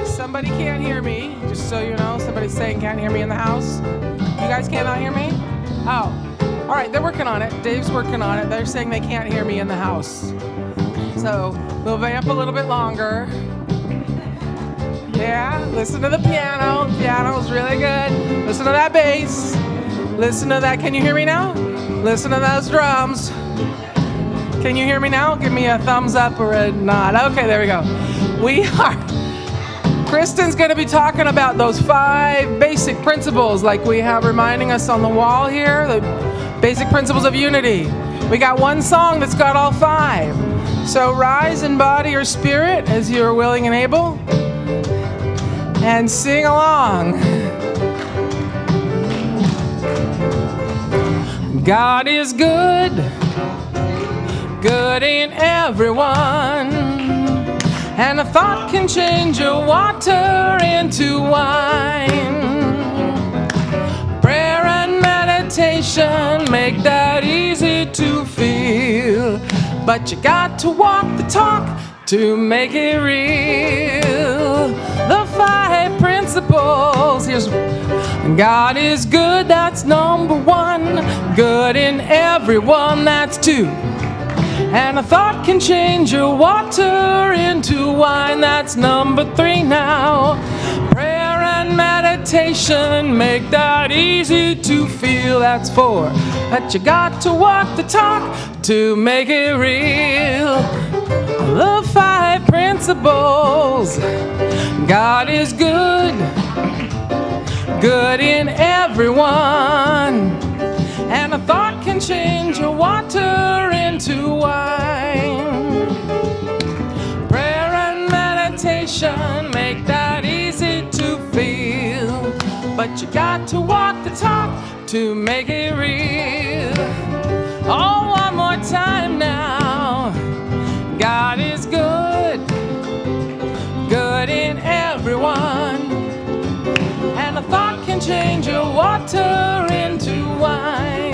Somebody can't hear me, just so you know. Somebody's saying can't hear me in the house. You guys cannot hear me? Oh, all right, they're working on it. Dave's working on it. They're saying they can't hear me in the house. So we'll vamp a little bit longer. Yeah, listen to the piano. The piano's really good. Listen to that bass. Listen to that. Can you hear me now? Listen to those drums. Can you hear me now? Give me a thumbs up or a nod. Okay, there we go. Kristin's going to be talking about those 5 basic principles like we have reminding us on the wall here, the basic principles of unity. We got one song that's got all 5. So rise in body or spirit as you are willing and able and sing along. God is good, good in everyone. And a thought can change your water into wine. Prayer and meditation make that easy to feel. But you got to walk the talk to make it real. The 5 principles. Here's God is good, that's number 1. Good in everyone, that's 2. And a thought can change your water into wine. That's number 3 now. Prayer and meditation make that easy to feel. That's 4. But you got to walk the talk to make it real. The 5 principles. God is good, good in everyone. And a thought can change your water into wine. Prayer and meditation make that easy to feel. But you got to walk the talk to make it real. Oh, one more time now. God is good, good in everyone. And a thought can change your water into wine.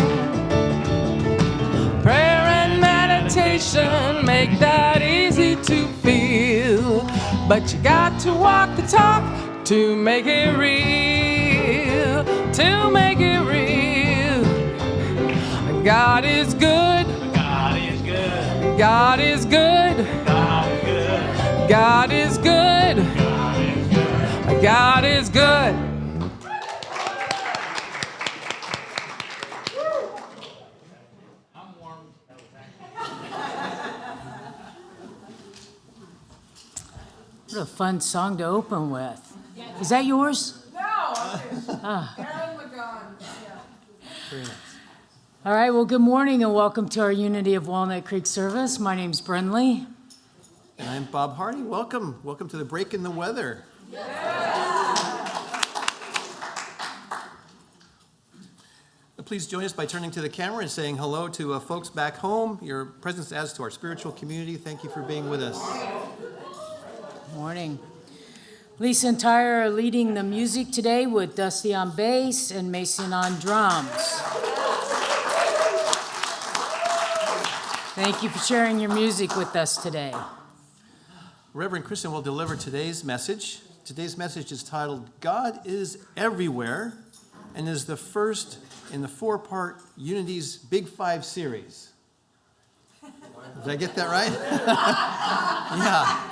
Prayer and meditation make that easy to feel. But you got to walk the talk to make it real. To make it real. God is good. God is good. God is good. God is good. God is good. God is good. What a fun song to open with. Is that yours? No, Erin, McGaughan. Yeah. All right, well, good morning and welcome to our Unity of Walnut Creek service. My name's Brenley. And I'm Bob Hardy. Welcome. Welcome to the break in the weather. Please join us by turning to the camera and saying hello to folks back home. Your presence adds to our spiritual community. Thank you for being with us. Morning. Lisa and Tyra are leading the music today with Dusty on bass and Mason on drums. Thank you for sharing your music with us today. Reverend Kristin will deliver today's message. Today's message is titled, God is Everywhere, and is the first in the 4-part Unity's Big 5 series. Did I get that right? Yeah.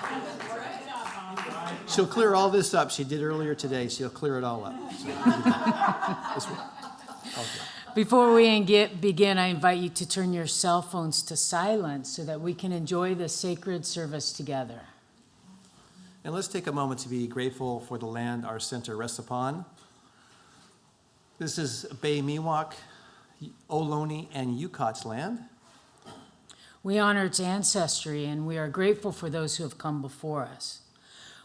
She'll clear all this up. She did earlier today. She'll clear it all up. So, this one. Okay. Before we begin, I invite you to turn your cell phones to silent so that we can enjoy the sacred service together. And let's take a moment to be grateful for the land our center rests upon. This is Bay Miwok, Ohlone, and Yukat's land. We honor its ancestry, and we are grateful for those who have come before us.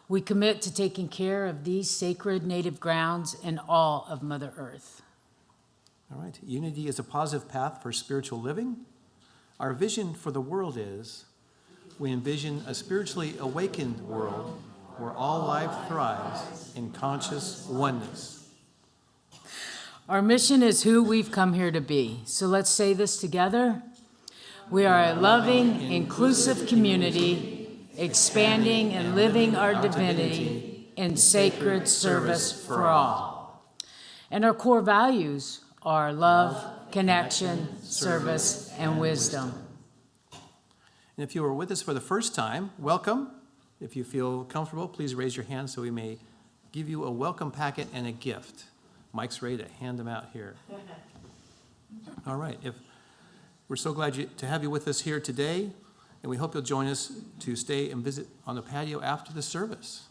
We commit to taking care of these sacred native grounds and all of Mother Earth. All right. Unity is a positive path for spiritual living. Our vision for the world is we envision a spiritually awakened world where all life thrives in conscious oneness. Our mission is who we've come here to be. So let's say this together. We are a loving, inclusive community, expanding and living our divinity in sacred service for all. And our core values are love, connection, service, and wisdom. And if you are with us for the first time, welcome. If you feel comfortable, please raise your hand so we may give you a welcome packet and a gift. Mike's ready to hand them out here. All right. We're so glad to have you with us here today, and we hope you'll join us to stay and visit on the patio after the service.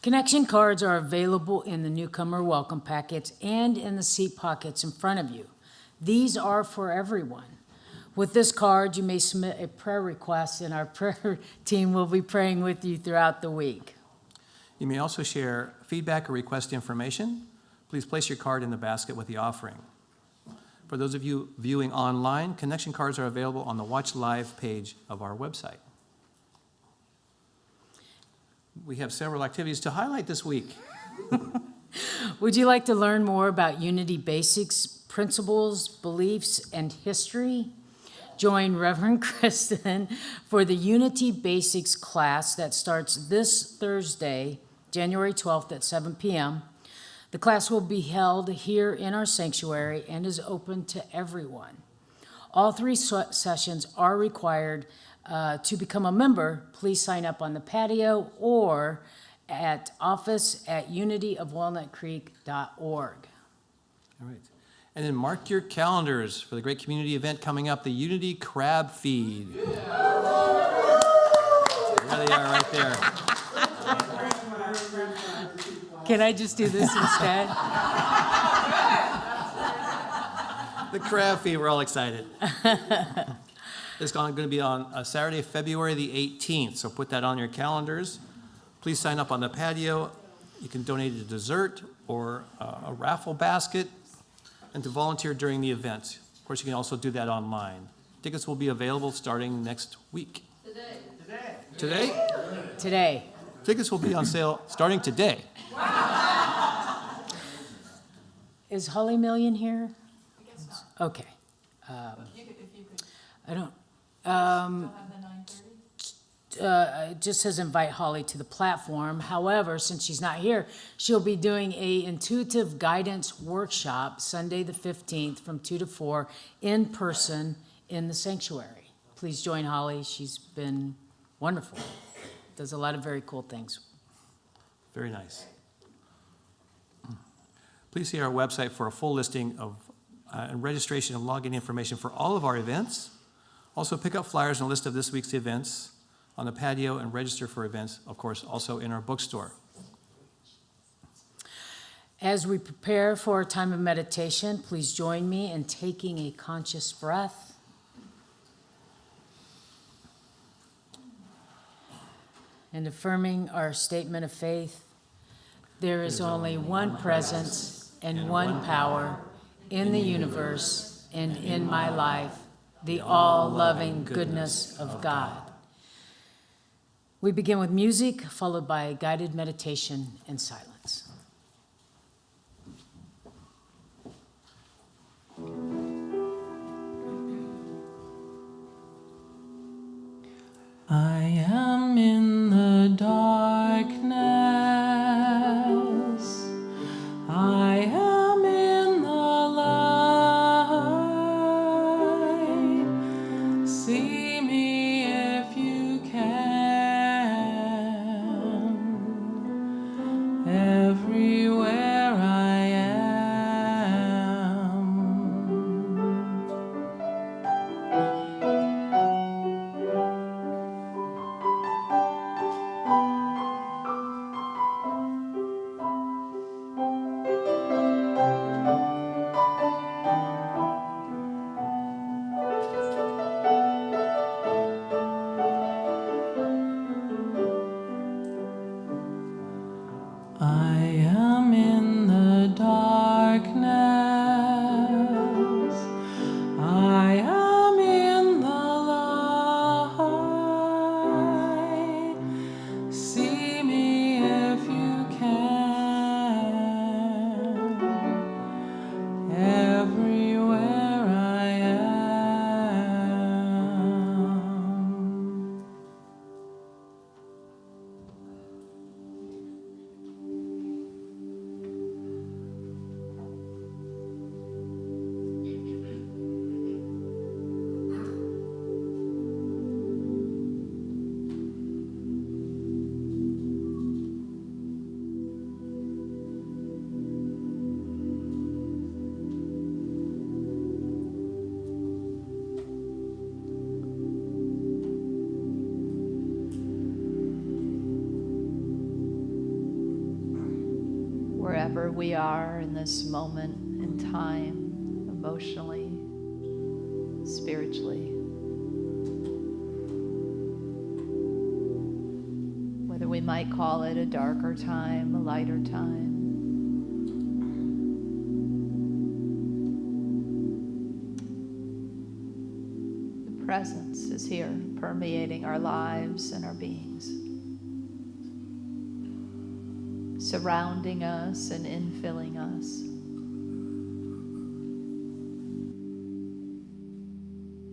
Connection cards are available in the newcomer welcome packets and in the seat pockets in front of you. These are for everyone. With this card, you may submit a prayer request, and our prayer team will be praying with you throughout the week. You may also share feedback or request information. Please place your card in the basket with the offering. For those of you viewing online, connection cards are available on the Watch Live page of our website. We have several activities to highlight this week. Would you like to learn more about Unity basics, principles, beliefs, and history? Join Reverend Kristin for the Unity Basics class that starts this Thursday, January 12th at 7 p.m. The class will be held here in our sanctuary and is open to everyone. All three sessions are required. To become a member, please sign up on the patio or at office@unityofwalnutcreek.org. All right. And then mark your calendars for the great community event coming up, the Unity Crab Feed. There they are right there. Can I just do this instead? The Crab Feed, we're all excited. It's going to be on Saturday, February the 18th, so put that on your calendars. Please sign up on the patio. You can donate a dessert or a raffle basket and to volunteer during the event. Of course, you can also do that online. Tickets will be available starting next week. Today? Tickets will be on sale starting today. Is Holly Million here? Okay. I don't. It just says invite Holly to the platform. However, since she's not here, she'll be doing a intuitive guidance workshop Sunday the 15th from 2 to 4 in person in the sanctuary. Please join Holly. She's been wonderful. Does a lot of very cool things. Very nice. Please see our website for a full listing of and registration and login information for all of our events. Also, pick up flyers and a list of this week's events on the patio and register for events, of course, also in our bookstore. As we prepare for a time of meditation, please join me in taking a conscious breath. And affirming our statement of faith. There is only one presence and one power in the universe and in my life, the all-loving goodness of God. We begin with music, followed by a guided meditation in silence. I am in the darkness. I am in the light. See me if you can. wherever we are in this moment in time, emotionally, spiritually. Whether we might call it a darker time, a lighter time. The presence is here, permeating our lives and our beings, surrounding us and infilling us.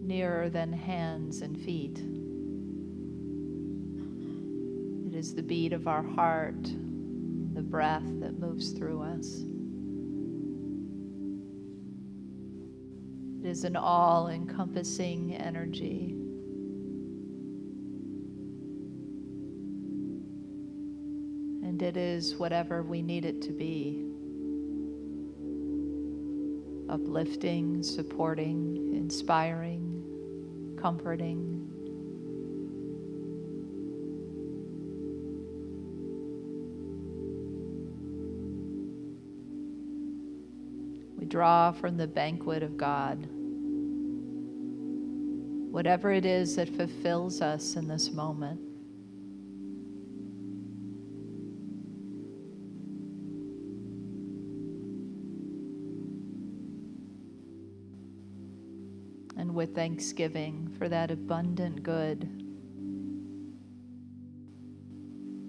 Nearer than hands and feet. It is the beat of our heart, the breath that moves through us. It is an all-encompassing energy. And it is whatever we need it to be. Uplifting, supporting, inspiring, comforting. We draw from the banquet of God. Whatever it is that fulfills us in this moment. And with thanksgiving for that abundant good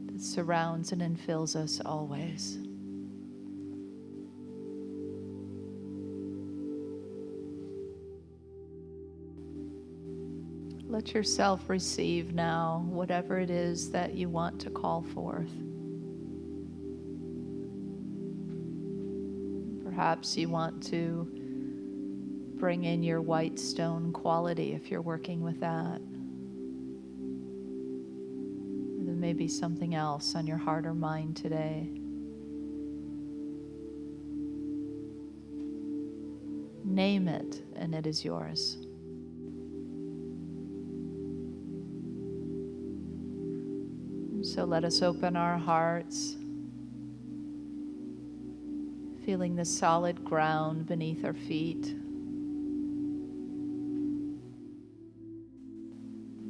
that surrounds and infills us always. Let yourself receive now whatever it is that you want to call forth. Perhaps you want to bring in your white stone quality if you're working with that. There may be something else on your heart or mind today. Name it, and it is yours. So let us open our hearts, feeling the solid ground beneath our feet.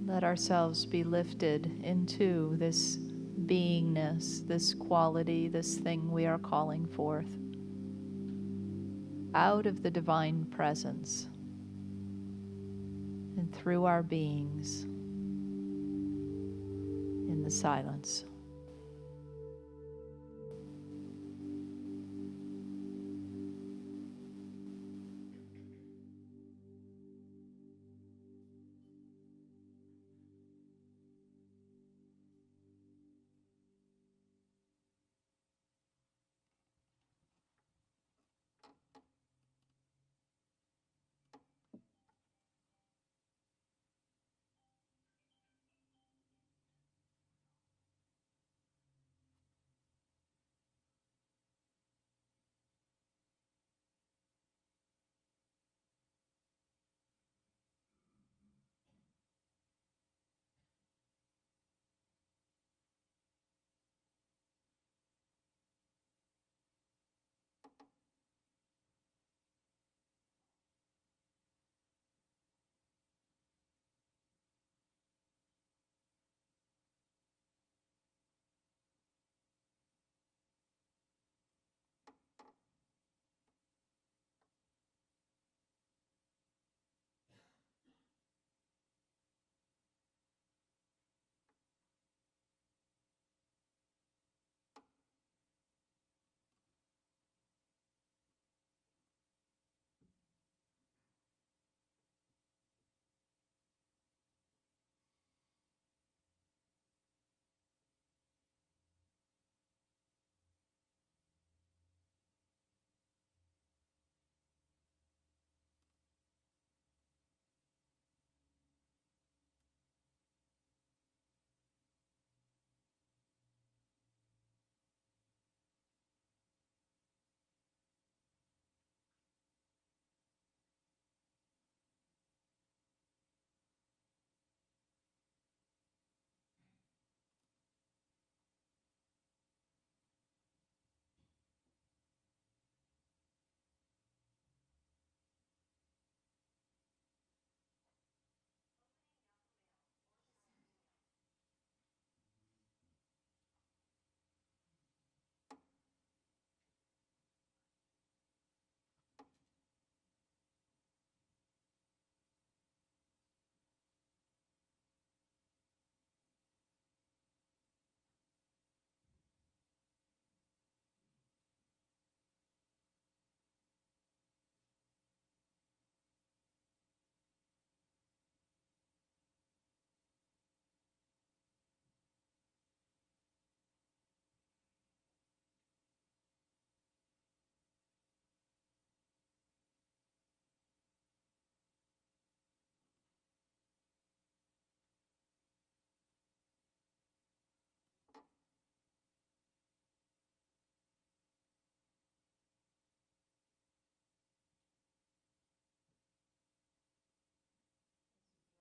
Let ourselves be lifted into this beingness, this quality, this thing we are calling forth, out of the divine presence and through our beings in the silence.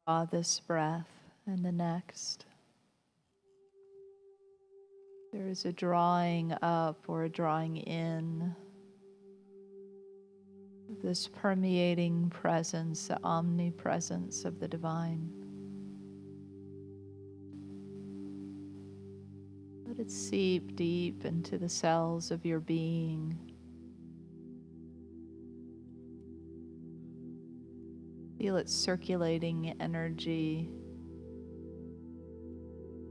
Draw this breath and the next. There is a drawing up or a drawing in. This permeating presence, the omnipresence of the divine. Let it seep deep into the cells of your being. Feel its circulating energy,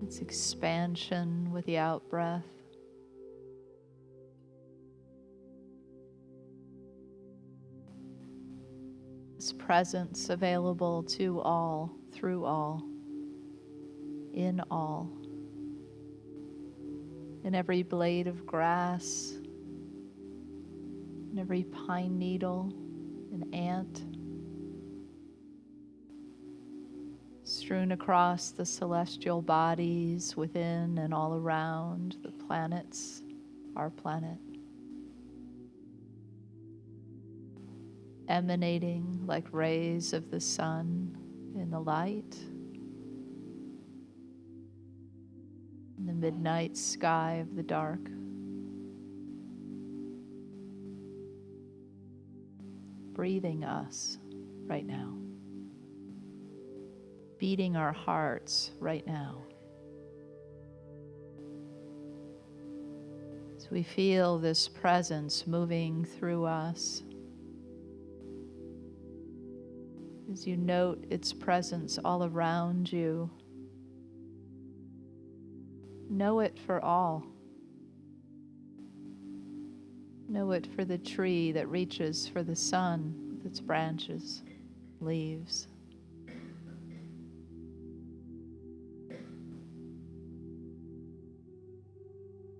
its expansion with the out-breath. This presence available to all, through all, in all. In every blade of grass, in every pine needle, an ant, strewn across the celestial bodies within and all around the planets, our planet, emanating like rays of the sun in the light, in the midnight sky of the dark. Breathing us right now. Beating our hearts right now. So we feel this presence moving through us. As you note its presence all around you, know it for all. Know it for the tree that reaches for the sun with its branches, leaves.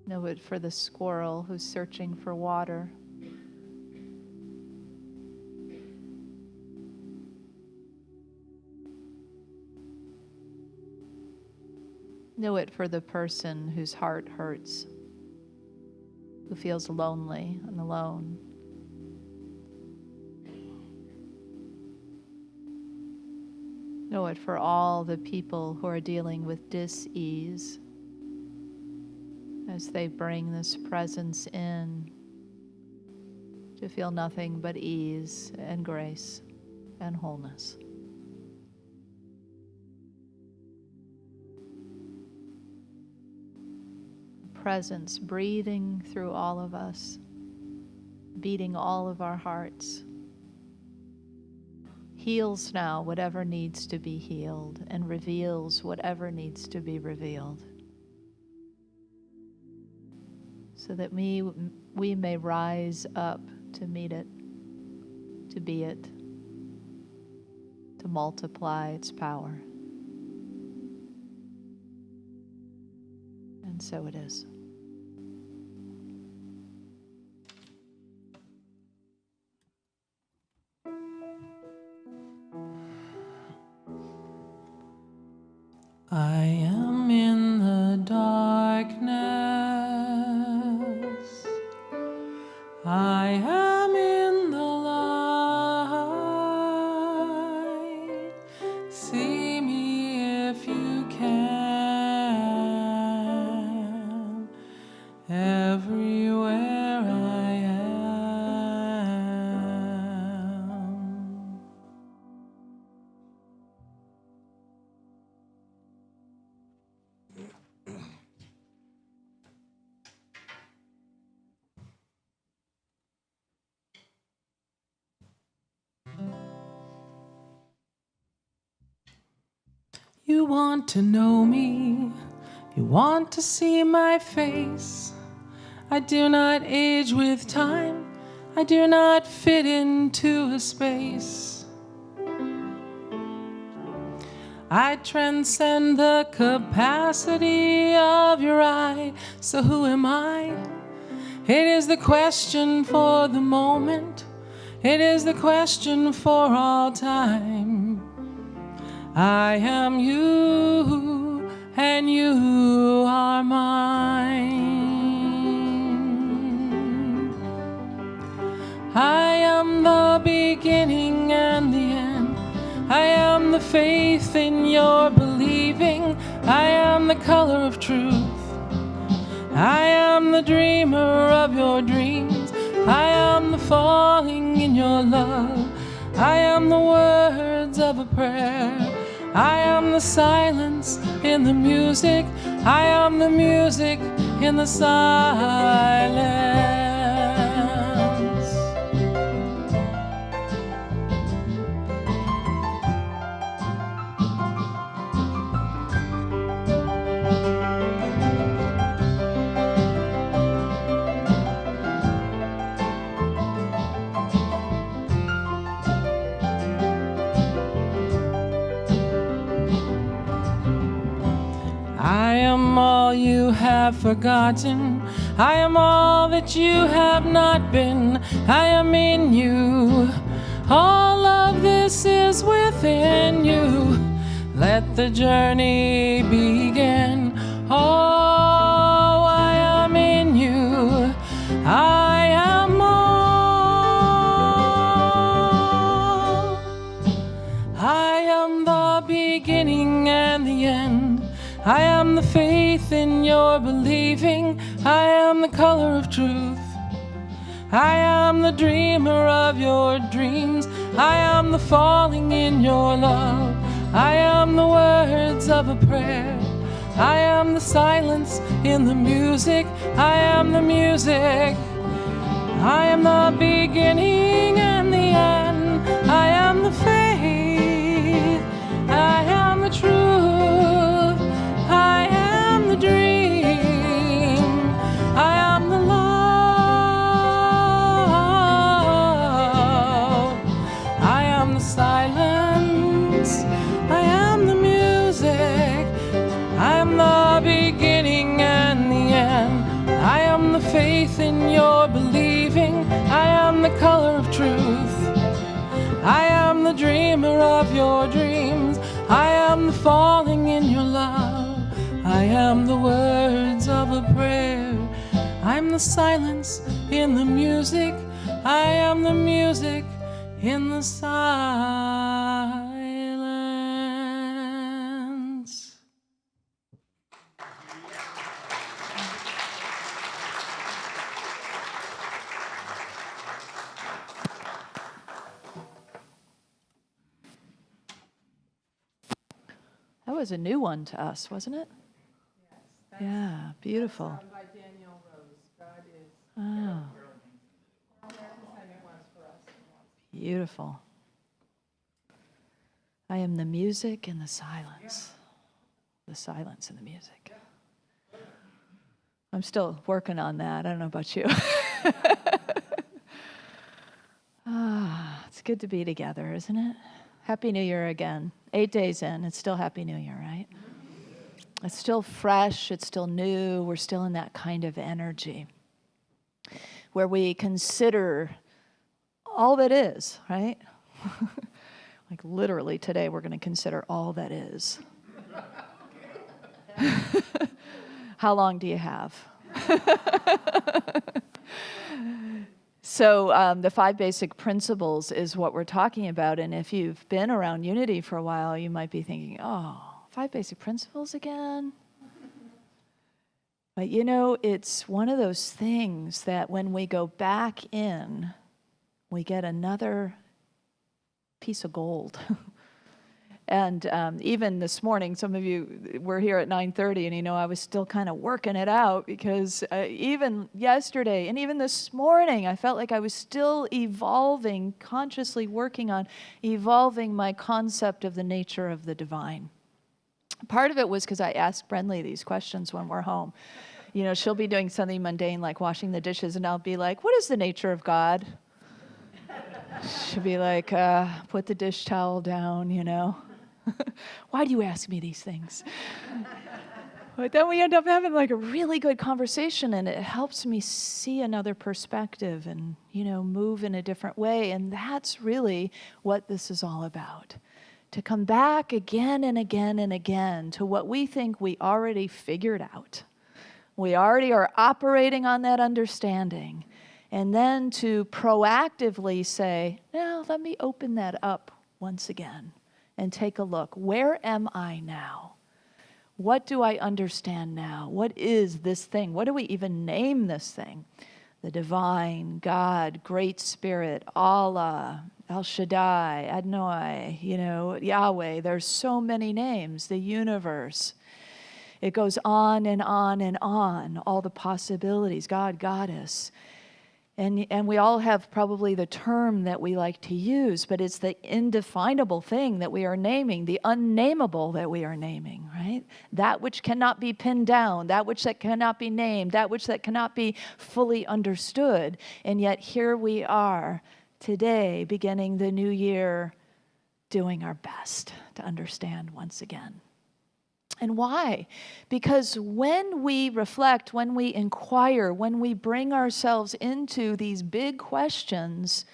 Know it for the squirrel who's searching for water. Know it for the person whose heart hurts, who feels lonely and alone. Know it for all the people who are dealing with dis-ease as they bring this presence in to feel nothing but ease and grace and wholeness. Presence breathing through all of us, beating all of our hearts, heals now whatever needs to be healed and reveals whatever needs to be revealed, so that we may rise up to meet it, to be it, to multiply its power. And so it is. I am in the darkness. I am in the light. See me if you can. Everywhere I am. You want to know me, you want to see my face. I do not age with time, I do not fit into a space. I transcend the capacity of your eye, so who am I? It is the question for the moment, it is the question for all time. I am you, and you are mine. I am the beginning and the end. I am the faith in your believing. I am the color of truth. I am the dreamer of your dreams. I am the falling in your love. I am the words of a prayer. I am the silence in the music. I am the music in the silence. I am all you have forgotten. I am all that you have not been. I am in you. All of this is within you. Let the journey begin. Oh, I am in you. I am all. I am the beginning and the end. I am the faith in your believing. I am the color of truth. I am the dreamer of your dreams. I am the falling in your love. I am the words of a prayer. I am the silence in the music. I am the music. I am the beginning and the end. I am the faith. I am the truth. I am the dream. I am the love. I am the silence. I am the music. I am the beginning and the end. I am the faith in your believing. I am the color of truth. I am the dreamer of your dreams. I am the falling in your love. I am the words of a prayer. I'm the silence in the music. I am the music in the silence. That was a new one to us, wasn't it? Yes. Yeah, beautiful. By Danielle Rose. God is. Oh, beautiful. I am the music and the silence. The silence and the music. I'm still working on that. I don't know about you. It's good to be together, isn't it? Happy New Year again. 8 days in, it's still Happy New Year, right? It's still fresh, it's still new, we're still in that kind of energy where we consider all that is, right? Like literally today we're going to consider all that is. How long do you have? So the 5 basic principles is what we're talking about. And if you've been around Unity for a while, you might be thinking, oh, 5 basic principles again? But you know, it's one of those things that when we go back in, we get another piece of gold. And even this morning, some of you were here at 9:30, and you know I was still kind of working it out because even yesterday and even this morning, I felt like I was still evolving, consciously working on evolving my concept of the nature of the divine. Part of it was because I asked Brenly these questions when we're home. You know, she'll be doing something mundane like washing the dishes, and I'll be like, what is the nature of God? She'll be like, put the dish towel down, you know. Why do you ask me these things? But then we end up having like a really good conversation, and it helps me see another perspective and, you know, move in a different way. And that's really what this is all about. To come back again and again and again to what we think we already figured out. We already are operating on that understanding. And then to proactively say, now let me open that up once again and take a look. Where am I now? What do I understand now? What is this thing? What do we even name this thing? The divine, God, Great Spirit, Allah, El Shaddai, Adonai, Yahweh. There's so many names, the universe. It goes on and on and on, all the possibilities, God, Goddess. And we all have probably the term that we like to use, but it's the indefinable thing that we are naming, the unnameable that we are naming, right? That which cannot be pinned down, that which that cannot be named, that which that cannot be fully understood. And yet here we are today, beginning the new year, doing our best to understand once again. And why? Because when we reflect, when we inquire, when we bring ourselves into these big questions,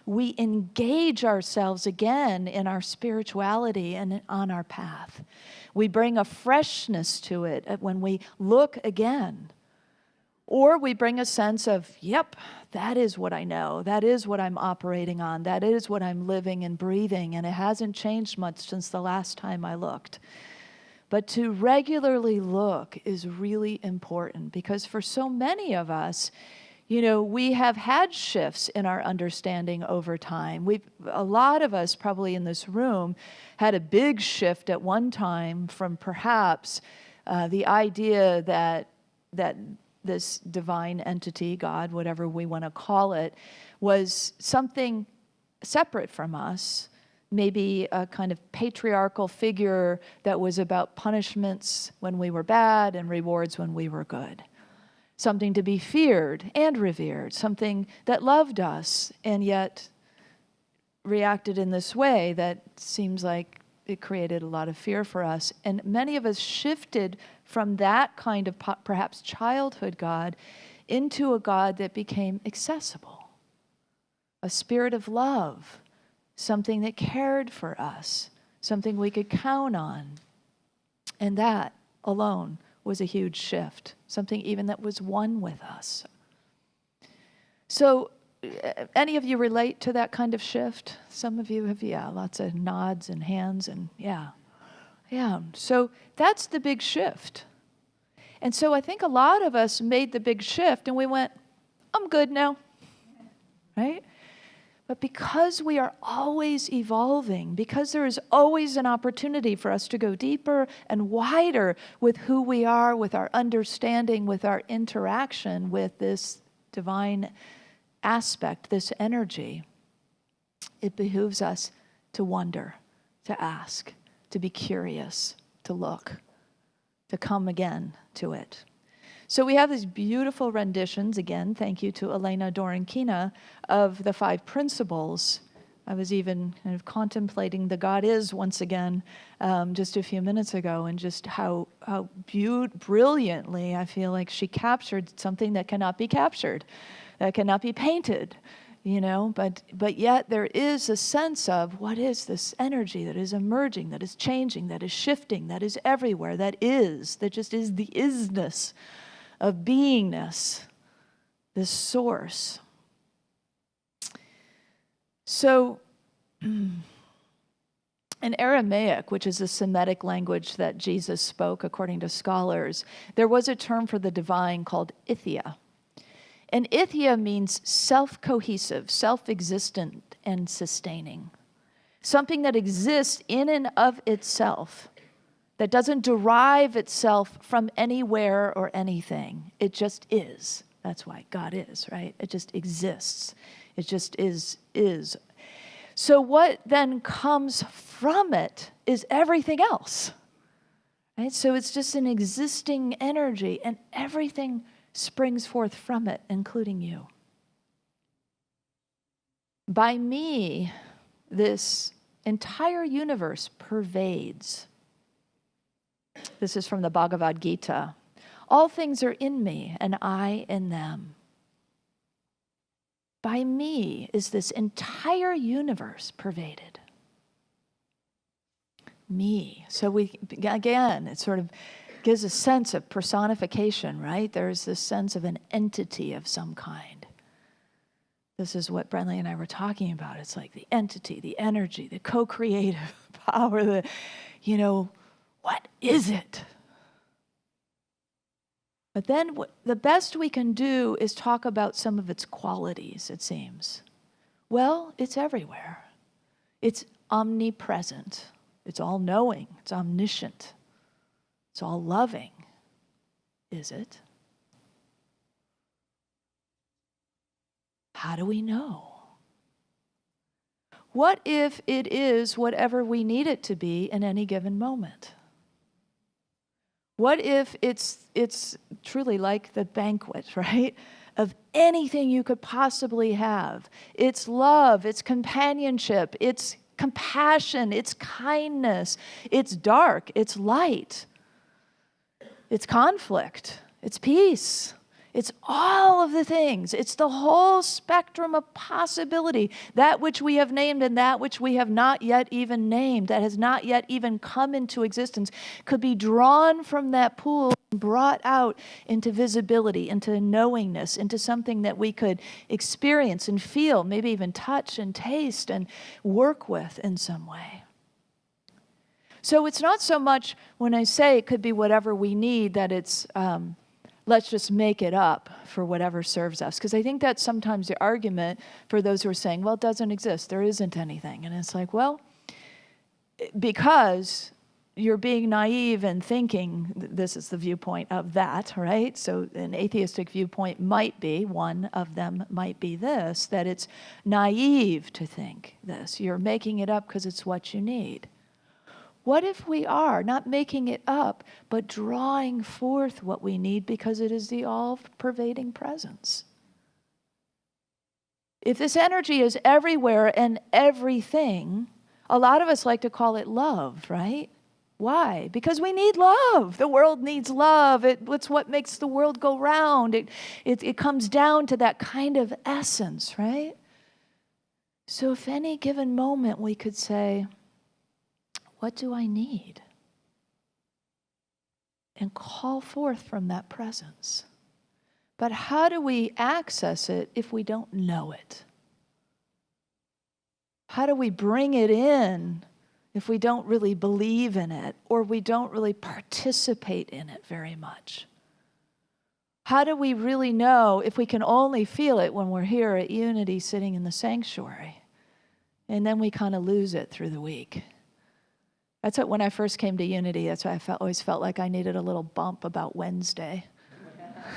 we engage ourselves again in our spirituality and on our path. We bring a freshness to it when we look again. Or we bring a sense of, yep, that is what I know. That is what I'm operating on. That is what I'm living and breathing. And it hasn't changed much since the last time I looked. But to regularly look is really important because for so many of us, we have had shifts in our understanding over time. A lot of us probably in this room had a big shift at one time from perhaps the idea that this divine entity, God, whatever we want to call it, was something separate from us. Maybe a kind of patriarchal figure that was about punishments when we were bad and rewards when we were good. Something to be feared and revered, something that loved us and yet reacted in this way that seems like it created a lot of fear for us. And many of us shifted from that kind of perhaps childhood God into a God that became accessible, a spirit of love, something that cared for us, something we could count on. And that alone was a huge shift, something even that was one with us. So, any of you relate to that kind of shift? Some of you have, lots of nods and hands and yeah. So that's the big shift. And so I think a lot of us made the big shift and we went, I'm good now, right? But because we are always evolving, because there is always an opportunity for us to go deeper and wider with who we are, with our understanding, with our interaction with this divine aspect, this energy, it behooves us to wonder, to ask, to be curious, to look, to come again to it. So we have these beautiful renditions, again, thank you to Elena Dorinkina, of the 5 principles. I was even kind of contemplating the God is once again just a few minutes ago, and just how brilliantly I feel like she captured something that cannot be captured, that cannot be painted, but yet there is a sense of what is this energy that is emerging, that is changing, that is shifting, that is everywhere, that just is the isness of beingness, this source. So, in Aramaic, which is the Semitic language that Jesus spoke, according to scholars, there was a term for the divine called ithia. And ithia means self-cohesive, self-existent, and sustaining. Something that exists in and of itself, that doesn't derive itself from anywhere or anything. It just is. That's why God is, right? It just exists. It just is. So what then comes from it is everything else, right? So it's just an existing energy, and everything springs forth from it, including you. By me, this entire universe pervades. This is from the Bhagavad Gita. All things are in me, and I in them. By me is this entire universe pervaded. Me. So it sort of gives a sense of personification, right? There's this sense of an entity of some kind This is what Brentley and I were talking about. It's like the entity, the energy, the co-creative power, what is it? But then the best we can do is talk about some of its qualities, it seems. Well, it's everywhere. It's omnipresent. It's all-knowing. It's omniscient. It's all-loving. Is it? How do we know? What if it is whatever we need it to be in any given moment? What if it's truly like the banquet, right? Of anything you could possibly have. It's love, it's companionship, it's compassion, it's kindness, it's dark, it's light, it's conflict, it's peace. It's all of the things. It's the whole spectrum of possibility. That which we have named and that which we have not yet even named, that has not yet even come into existence, could be drawn from that pool and brought out into visibility, into knowingness, into something that we could experience and feel, maybe even touch and taste and work with in some way. So it's not so much when I say it could be whatever we need that it's let's just make it up for whatever serves us. Because I think that's sometimes the argument for those who are saying, well, it doesn't exist. There isn't anything. And it's like, well, because you're being naive and thinking, this is the viewpoint of that, right? So an atheistic viewpoint might be, one of them might be this, that it's naive to think this. You're making it up because it's what you need. What if we are not making it up, but drawing forth what we need because it is the all-pervading presence? If this energy is everywhere and everything, a lot of us like to call it love, right? Why? Because we need love. The world needs love. It's what makes the world go round. It comes down to that kind of essence, right? So if any given moment we could say, what do I need? And call forth from that presence. But how do we access it if we don't know it? How do we bring it in if we don't really believe in it or we don't really participate in it very much? How do we really know if we can only feel it when we're here at Unity sitting in the sanctuary? And then we kind of lose it through the week. That's what, when I first came to Unity, that's why I always felt like I needed a little bump about Wednesday.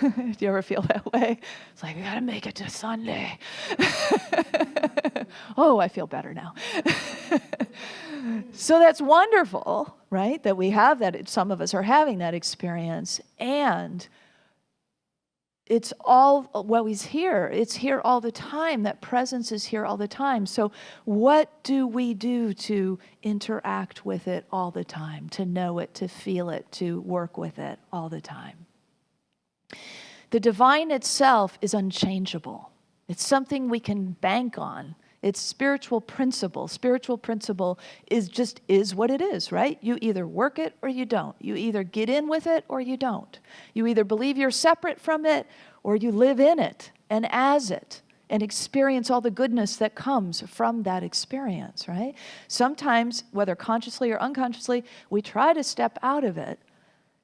Do you ever feel that way? It's like, I gotta make it to Sunday. Oh, I feel better now. So that's wonderful, right? That we have that, some of us are having that experience, and it's all, well, he's here. It's here all the time. That presence is here all the time. So what do we do to interact with it all the time, to know it, to feel it, to work with it all the time? The divine itself is unchangeable. It's something we can bank on. It's spiritual principle. Spiritual principle is what it is, right? You either work it or you don't. You either get in with it or you don't. You either believe you're separate from it or you live in it and as it and experience all the goodness that comes from that experience, right? Sometimes, whether consciously or unconsciously, we try to step out of it,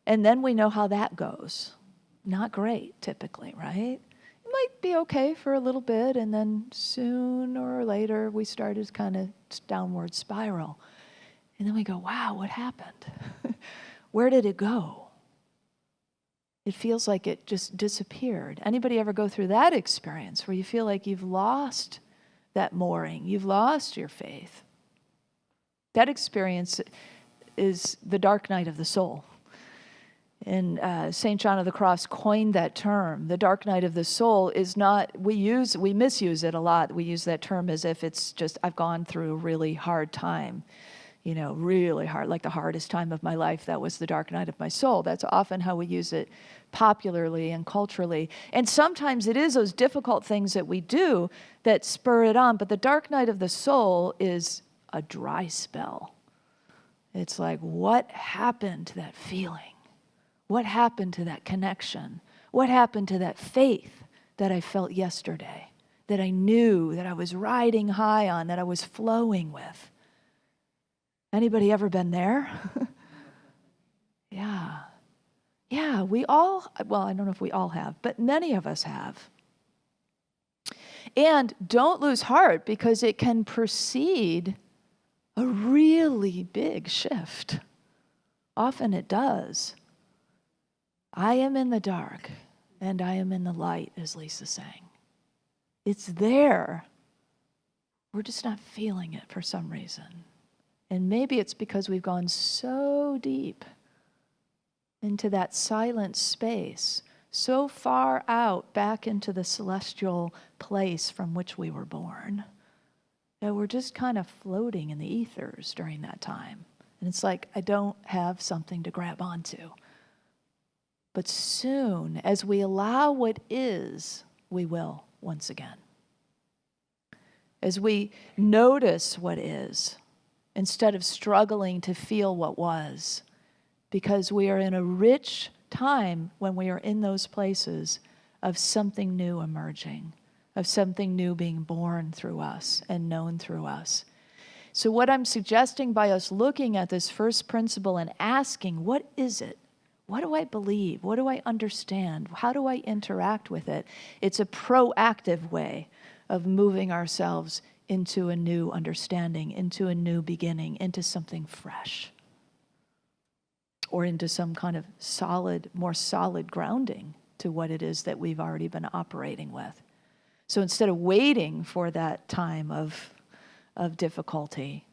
and then we know how that goes. Not great, typically, right? It might be okay for a little bit, and then sooner or later we start this kind of downward spiral. And then we go, wow, what happened? Where did it go? It feels like it just disappeared. Anybody ever go through that experience where you feel like you've lost that mooring, you've lost your faith? That experience is the dark night of the soul. And St. John of the Cross coined that term. The dark night of the soul is not, we misuse it a lot. We use that term as if it's just, I've gone through a really hard time, really hard, like the hardest time of my life. That was the dark night of my soul. That's often how we use it popularly and culturally. And sometimes it is those difficult things that we do that spur it on. But the dark night of the soul is a dry spell. It's like, what happened to that feeling? What happened to that connection? What happened to that faith that I felt yesterday? that I knew, that I was riding high on, that I was flowing with. Anybody ever been there? Yeah. Yeah, we all, well, I don't know if we all have, but many of us have. And don't lose heart, because it can precede a really big shift. Often it does. I am in the dark and I am in the light, as Lisa sang. It's there. We're just not feeling it for some reason. And maybe it's because we've gone so deep into that silent space, so far out back into the celestial place from which we were born, that we're just kind of floating in the ethers during that time. And it's like, I don't have something to grab onto. But soon, as we allow what is, we will once again. As we notice what is, instead of struggling to feel what was, because we are in a rich time when we are in those places of something new emerging, of something new being born through us and known through us. So what I'm suggesting by us looking at this first principle and asking, what is it? What do I believe? What do I understand? How do I interact with it? It's a proactive way of moving ourselves into a new understanding, into a new beginning, into something fresh, or into some kind of solid, more solid grounding to what it is that we've already been operating with. So instead of waiting for that time of difficulty,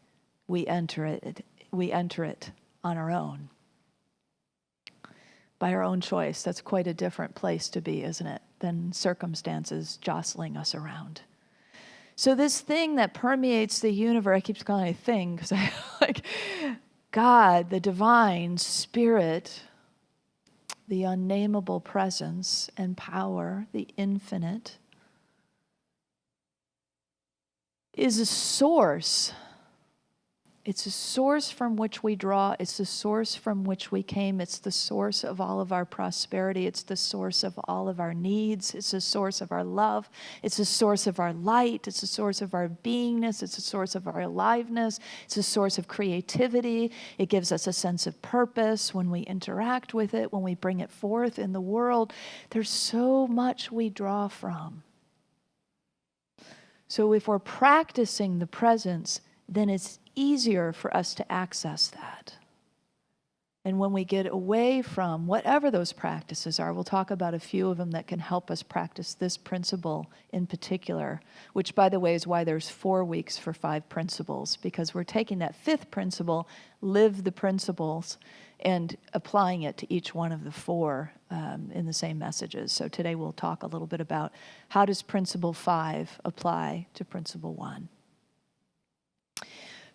we enter it on our own, by our own choice. That's quite a different place to be, isn't it, than circumstances jostling us around. So this thing that permeates the universe, I keep calling it a thing because I like God, the divine spirit, the unnameable presence and power, the infinite, is a source. It's a source from which we draw. It's the source from which we came. It's the source of all of our prosperity. It's the source of all of our needs. It's the source of our love. It's the source of our light. It's the source of our beingness. It's the source of our aliveness. It's the source of creativity. It gives us a sense of purpose when we interact with it, when we bring it forth in the world. There's so much we draw from. So if we're practicing the presence, then it's easier for us to access that. And when we get away from whatever those practices are, we'll talk about a few of them that can help us practice this principle in particular, which, by the way, is why there's 4 weeks for 5 principles, because we're taking that 5th principle, live the principles, and applying it to each one of the 4 in the same messages. So today we'll talk a little bit about how does principle 5 apply to principle 1.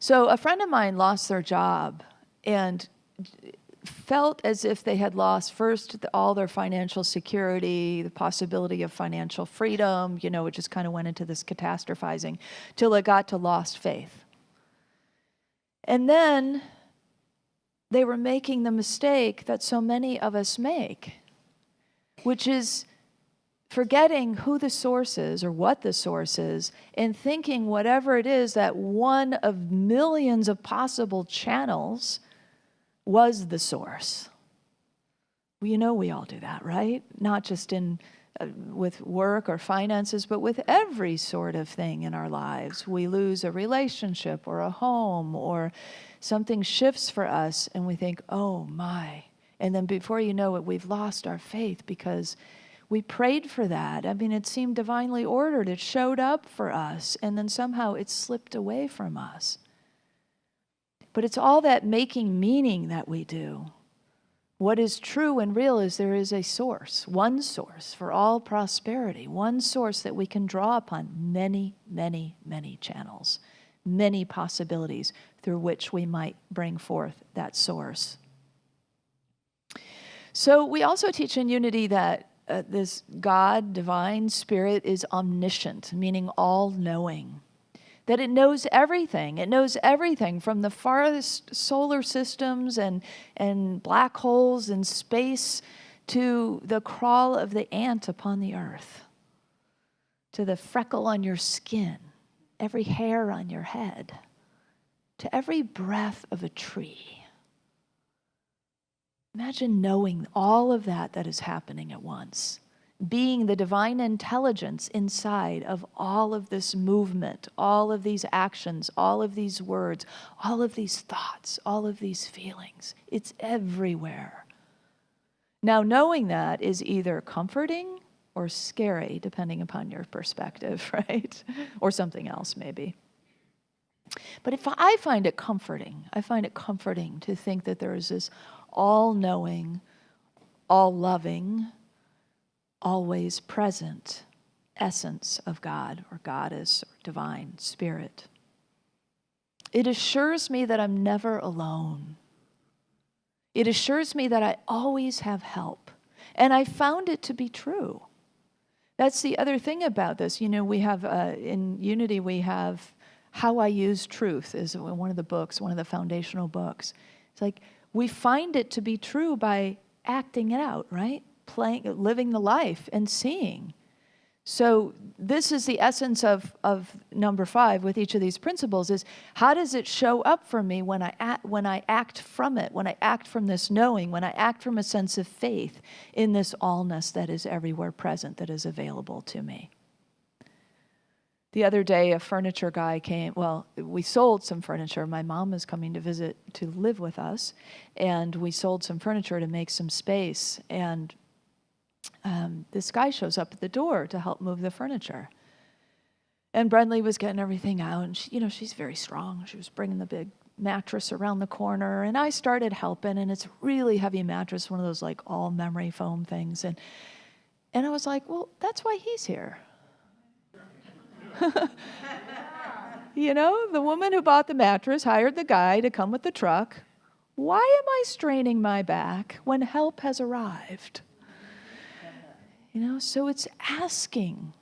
So a friend of mine lost their job and felt as if they had lost first all their financial security, the possibility of financial freedom, it just kind of went into this catastrophizing till it got to lost faith. And then they were making the mistake that so many of us make, which is forgetting who the source is or what the source is, and thinking whatever it is, that one of millions of possible channels was the source. Well, we all do that, right? Not just with work or finances, but with every sort of thing in our lives. We lose a relationship or a home, or something shifts for us and we think, oh my. And then before you know it, we've lost our faith because we prayed for that. It seemed divinely ordered. It showed up for us, and then somehow it slipped away from us. But it's all that making meaning that we do. What is true and real is there is a source, one source for all prosperity, one source that we can draw upon, many, many, many channels, many possibilities through which we might bring forth that source. So we also teach in Unity that this God, divine spirit, is omniscient, meaning all-knowing. That it knows everything. It knows everything from the farthest solar systems and black holes in space to the crawl of the ant upon the earth. to the freckle on your skin, every hair on your head, to every breath of a tree. Imagine knowing all of that is happening at once. Being the divine intelligence inside of all of this movement, all of these actions, all of these words, all of these thoughts, all of these feelings. It's everywhere. Now, knowing that is either comforting or scary, depending upon your perspective, right? Or something else, maybe. But if I find it comforting, to think that there is this all-knowing, all-loving, always present essence of God or goddess or divine spirit. It assures me that I'm never alone. It assures me that I always have help. And I found it to be true. That's the other thing about this. We have, in Unity, we have How I Use Truth is one of the books, one of the foundational books. It's like we find it to be true by acting it out, right? Living the life and seeing. So this is the essence of number 5 with each of these principles is how does it show up for me when I act from it, when I act from this knowing, when I act from a sense of faith in this allness that is everywhere present, that is available to me. The other day, a furniture guy came. Well, we sold some furniture. My mom is coming to visit to live with us, and we sold some furniture to make some space. And this guy shows up at the door to help move the furniture. And Brenly was getting everything out, and she's very strong. She was bringing the big mattress around the corner, and I started helping, and it's a really heavy mattress, one of those like all memory foam things. And I was like, well, that's why he's here. The woman who bought the mattress hired the guy to come with the truck. Why am I straining my back when help has arrived? So it's asking,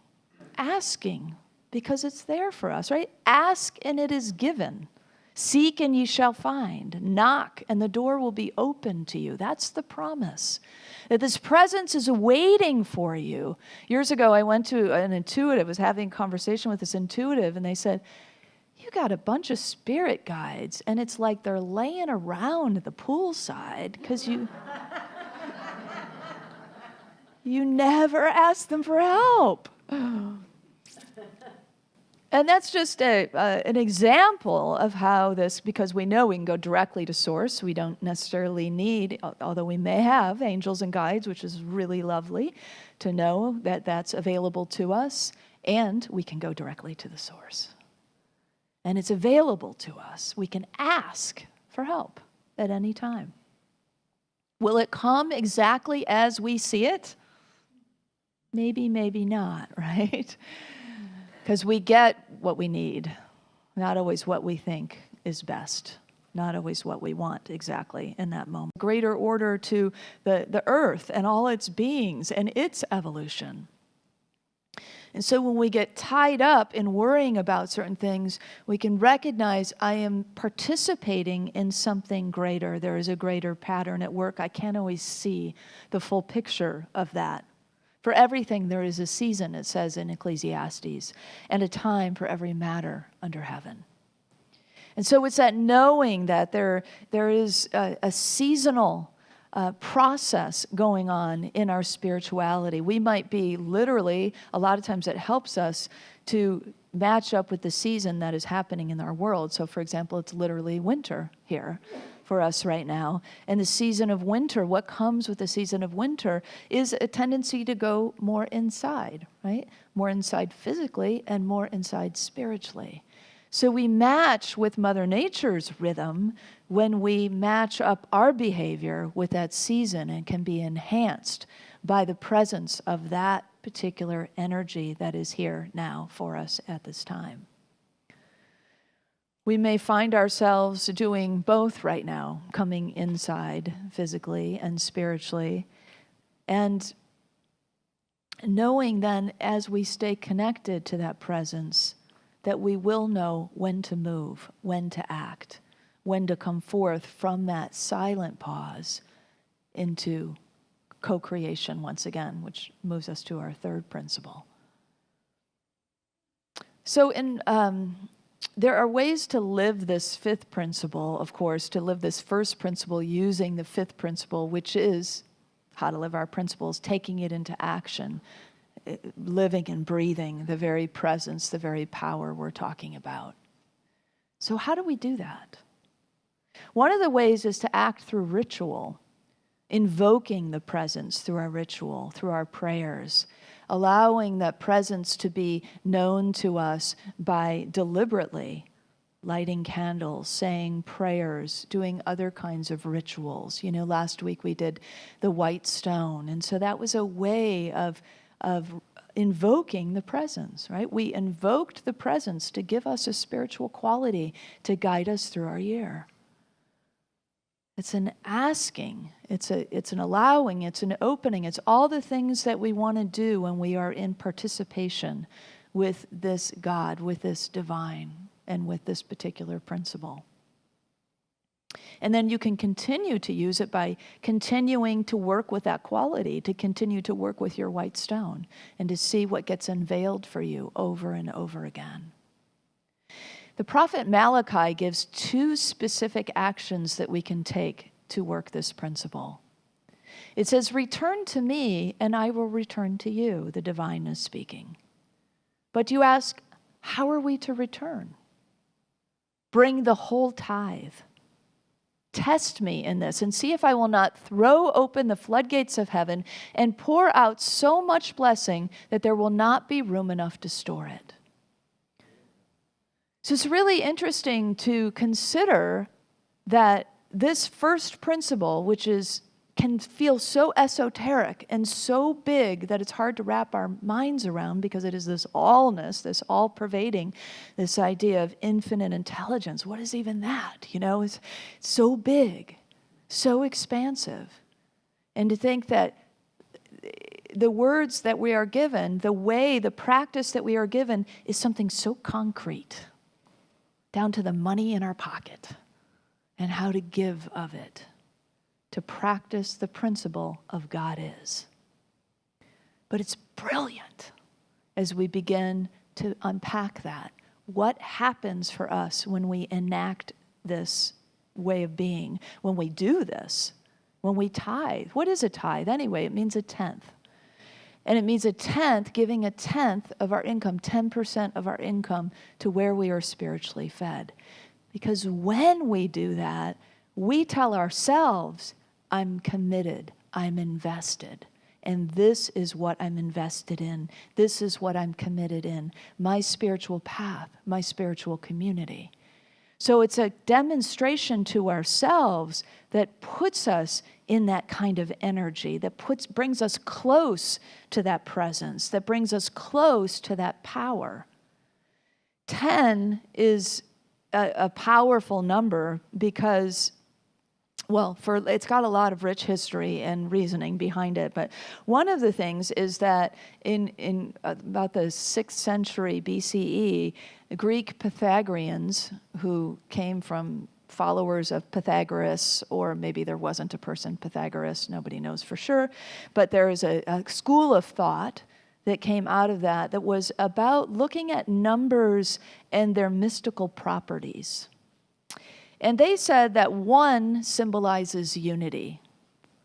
because it's there for us, right? Ask and it is given. Seek and ye shall find. Knock and the door will be open to you. That's the promise. That this presence is waiting for you. Years ago, I went to an intuitive, was having a conversation with this intuitive, and they said, you got a bunch of spirit guides, and it's like they're laying around at the poolside because you never ask them for help. And that's just an example of how this, because we know we can go directly to source. We don't necessarily need, although we may have angels and guides, which is really lovely to know that that's available to us, and we can go directly to the source. And it's available to us. We can ask for help at any time. Will it come exactly as we see it? Maybe, maybe not, right? Because we get what we need, not always what we think is best, not always what we want exactly in that moment. Greater order to the earth and all its beings and its evolution. And so when we get tied up in worrying about certain things, we can recognize I am participating in something greater. There is a greater pattern at work. I can't always see the full picture of that. For everything there is a season, it says in Ecclesiastes, and a time for every matter under heaven. And so it's that knowing that there is a seasonal process going on in our spirituality. We might be literally, a lot of times it helps us to match up with the season that is happening in our world. So for example, it's literally winter here for us right now. And the season of winter, what comes with the season of winter is a tendency to go more inside, right? More inside physically and more inside spiritually. So we match with Mother Nature's rhythm when we match up our behavior with that season and can be enhanced by the presence of that particular energy that is here now for us at this time. We may find ourselves doing both right now, coming inside physically and spiritually, and knowing then as we stay connected to that presence that we will know when to move, when to act, when to come forth from that silent pause into co-creation once again, which moves us to our third principle. So there are ways to live this fifth principle, of course, to live this first principle using the fifth principle, which is how to live our principles, taking it into action, living and breathing the very presence, the very power we're talking about. So how do we do that? One of the ways is to act through ritual, invoking the presence through our ritual, through our prayers, allowing that presence to be known to us by deliberately lighting candles, saying prayers, doing other kinds of rituals. You know, last week we did the white stone, and so that was a way of invoking the presence, right? We invoked the presence to give us a spiritual quality to guide us through our year. It's an asking, it's an allowing, it's an opening, it's all the things that we want to do when we are in participation with this God, with this divine, and with this particular principle. And then you can continue to use it by continuing to work with that quality, to continue to work with your white stone, and to see what gets unveiled for you over and over again. The prophet Malachi gives 2 specific actions that we can take to work this principle. It says, "Return to me, and I will return to you," the divine is speaking. But you ask, how are we to return? Bring the whole tithe. Test me in this and see if I will not throw open the floodgates of heaven and pour out so much blessing that there will not be room enough to store it. So it's really interesting to consider that this first principle, which can feel so esoteric and so big that it's hard to wrap our minds around because it is this allness, this all-pervading, this idea of infinite intelligence. What is even that? You know, it's so big, so expansive. And to think that the words that we are given, the practice that we are given is something so concrete, down to the money in our pocket and how to give of it, to practice the principle of God is. But it's brilliant as we begin to unpack that. What happens for us when we enact this way of being, when we do this, when we tithe? What is a tithe anyway? It means a tenth. And it means a tenth, giving a tenth of our income, 10% of our income, to where we are spiritually fed. Because when we do that, we tell ourselves, I'm committed, I'm invested, and this is what I'm invested in. This is what I'm committed in, my spiritual path, my spiritual community. So it's a demonstration to ourselves that puts us in that kind of energy, that brings us close to that presence, that brings us close to that power. 10 is a powerful number because, well, it's got a lot of rich history and reasoning behind it. But one of the things is that in about the 6th century BCE, the Greek Pythagoreans, who came from followers of Pythagoras, or maybe there wasn't a person Pythagoras, nobody knows for sure, but there is a school of thought that came out of that was about looking at numbers and their mystical properties. And they said that 1 symbolizes unity,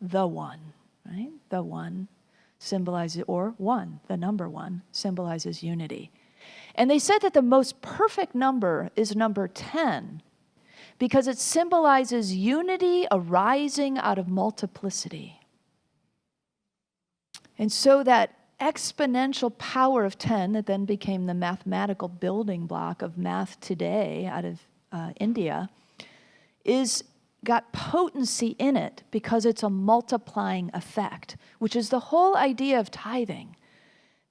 the one, right? The one symbolizes, or 1, the number 1, symbolizes unity. And they said that the most perfect number is number 10, because it symbolizes unity arising out of multiplicity. And so that exponential power of 10 that then became the mathematical building block of math today out of India got potency in it because it's a multiplying effect, which is the whole idea of tithing.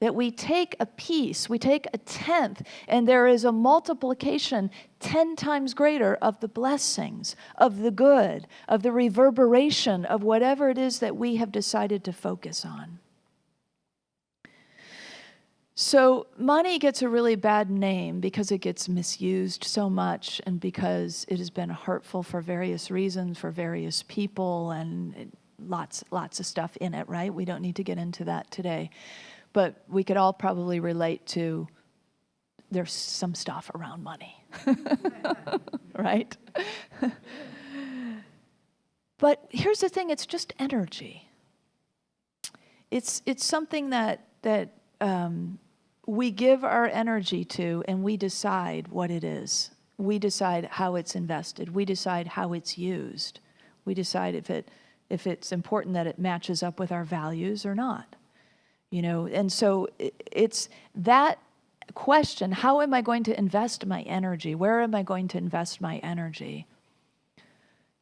That we take a piece, we take a tenth, and there is a multiplication 10 times greater of the blessings, of the good, of the reverberation of whatever it is that we have decided to focus on. So money gets a really bad name because it gets misused so much and because it has been hurtful for various reasons, for various people, and lots of stuff in it, right? We don't need to get into that today. But we could all probably relate to there's some stuff around money, right? But here's the thing, it's just energy. It's something that we give our energy to, and we decide what it is. We decide how it's invested. We decide how it's used. We decide if it's important that it matches up with our values or not. And so it's that question, how am I going to invest my energy? Where am I going to invest my energy?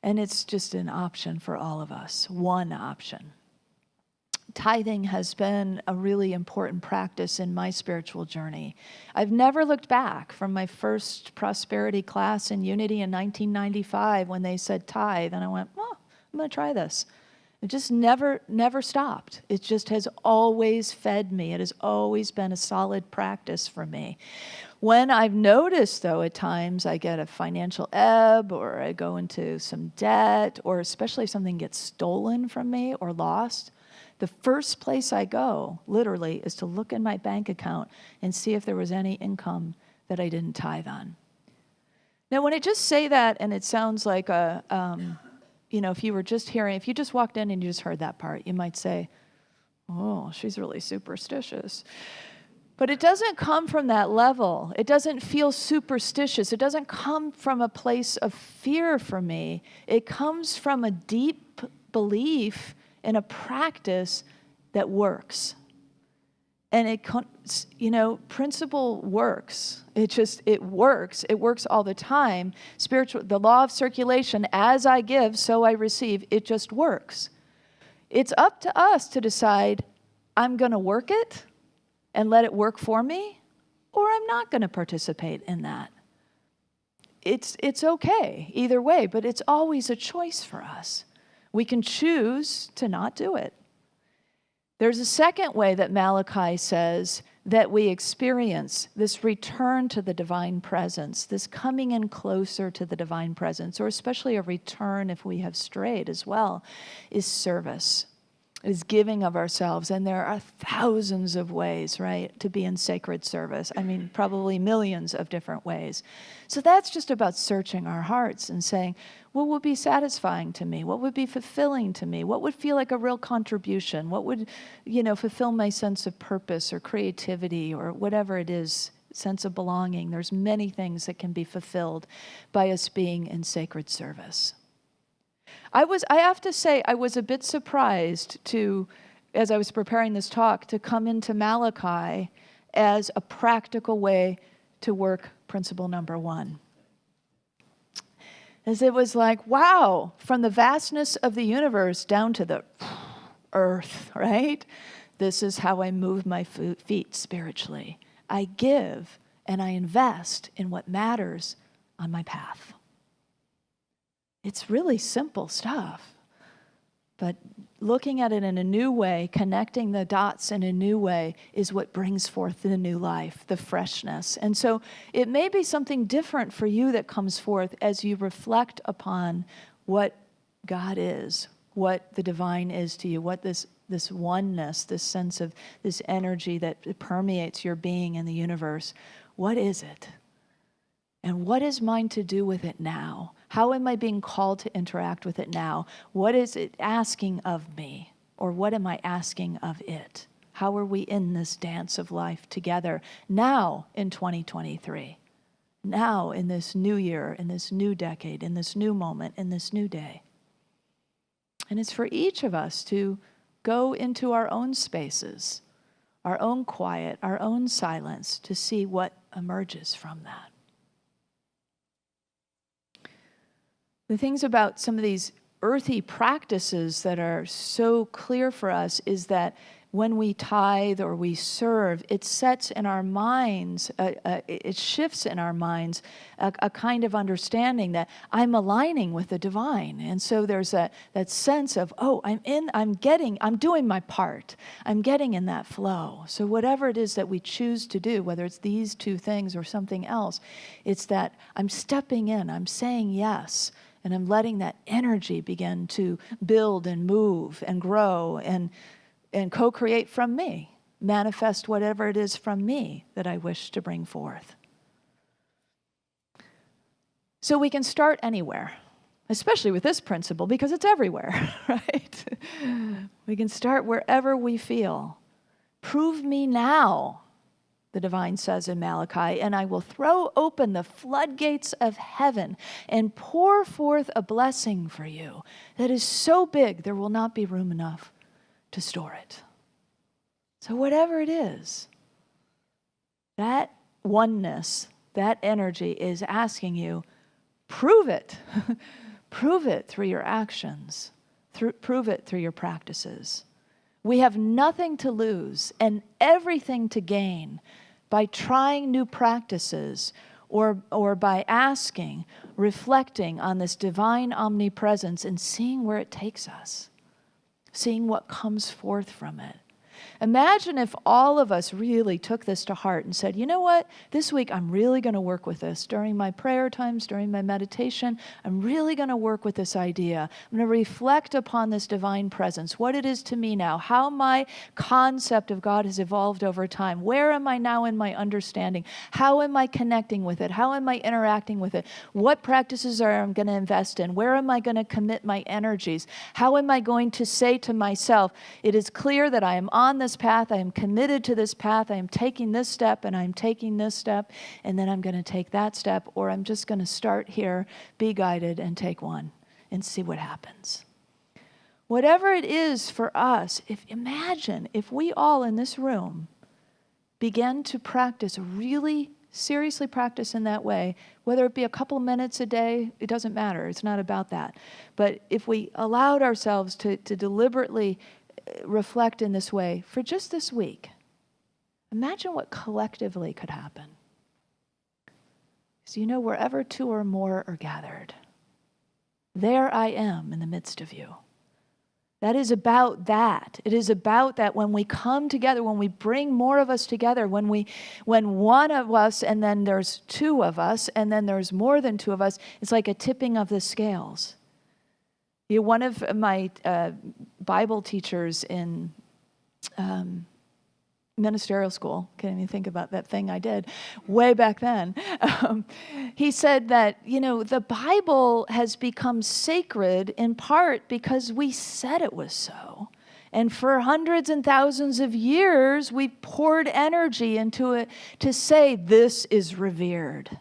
And it's just an option for all of us, one option. Tithing has been a really important practice in my spiritual journey. I've never looked back from my first prosperity class in Unity in 1995 when they said tithe, and I went, I'm going to try this. It just never stopped. It just has always fed me. It has always been a solid practice for me. When I've noticed, though, at times I get a financial ebb or I go into some debt, or especially if something gets stolen from me or lost, the first place I go, literally, is to look in my bank account and see if there was any income that I didn't tithe on. Now, when I just say that, and it sounds like if you were just hearing, if you just walked in and you just heard that part, you might say, oh, she's really superstitious. But it doesn't come from that level. It doesn't feel superstitious. It doesn't come from a place of fear for me. It comes from a deep belief in a practice that works. And principle works. It works. It works all the time. The law of circulation, as I give, so I receive, it just works. It's up to us to decide, I'm going to work it and let it work for me, or I'm not going to participate in that. It's okay either way, but it's always a choice for us. We can choose to not do it. There's a second way that Malachi says that we experience this return to the divine presence, this coming in closer to the divine presence, or especially a return if we have strayed as well, is service, is giving of ourselves. And there are thousands of ways, right, to be in sacred service. I mean, probably millions of different ways. So that's just about searching our hearts and saying, what would be satisfying to me? What would be fulfilling to me? What would feel like a real contribution? What would, fulfill my sense of purpose or creativity or whatever it is, sense of belonging? There's many things that can be fulfilled by us being in sacred service. I have to say, I was a bit surprised as I was preparing this talk, to come into Malachi as a practical way to work principle number 1. As it was like, wow, from the vastness of the universe down to the earth, right? This is how I move my feet spiritually. I give and I invest in what matters on my path. It's really simple stuff. But looking at it in a new way, connecting the dots in a new way, is what brings forth the new life, the freshness. And so it may be something different for you that comes forth as you reflect upon what God is, what the divine is to you, what this oneness, this sense of this energy that permeates your being in the universe. What is it? And what is mine to do with it now? How am I being called to interact with it now? What is it asking of me? Or what am I asking of it? How are we in this dance of life together now in 2023? Now in this new year, in this new decade, in this new moment, in this new day. And it's for each of us to go into our own spaces, our own quiet, our own silence, to see what emerges from that. The things about some of these earthy practices that are so clear for us is that when we tithe or we serve, it sets in our minds, it shifts in our minds a kind of understanding that I'm aligning with the divine. And so there's that sense of, I'm doing my part. I'm getting in that flow. So whatever it is that we choose to do, whether it's these two things or something else, it's that I'm stepping in, I'm saying yes, and I'm letting that energy begin to build and move and grow and co-create from me, manifest whatever it is from me that I wish to bring forth. So we can start anywhere, especially with this principle, because it's everywhere, right? We can start wherever we feel. Prove me now, the divine says in Malachi, and I will throw open the floodgates of heaven and pour forth a blessing for you that is so big there will not be room enough to store it. So whatever it is, that oneness, that energy is asking you, prove it. Prove it through your actions. Prove it through your practices. We have nothing to lose and everything to gain by trying new practices or by asking, reflecting on this divine omnipresence and seeing where it takes us, seeing what comes forth from it. Imagine if all of us really took this to heart and said, you know what, this week I'm really going to work with this. During my prayer times, during my meditation, I'm really going to work with this idea. I'm going to reflect upon this divine presence, what it is to me now, how my concept of God has evolved over time. Where am I now in my understanding? How am I connecting with it? How am I interacting with it? What practices are I going to invest in? Where am I going to commit my energies? How am I going to say to myself, it is clear that I am on this path, I am committed to this path, I am taking this step and I'm taking this step, and then I'm going to take that step, or I'm just going to start here, be guided, and take one and see what happens. Whatever it is for us, imagine if we all in this room began to practice, really seriously practice in that way, whether it be a couple minutes a day, it doesn't matter, it's not about that. But if we allowed ourselves to deliberately reflect in this way for just this week, imagine what collectively could happen. So wherever two or more are gathered, there I am in the midst of you. That is about that. It is about that when we come together, when we bring more of us together, when one of us, and then there's two of us, and then there's more than two of us, it's like a tipping of the scales. One of my Bible teachers in ministerial school, can't even think about that thing I did way back then, he said that, the Bible has become sacred in part because we said it was so. And for hundreds and thousands of years, we poured energy into it to say this is revered,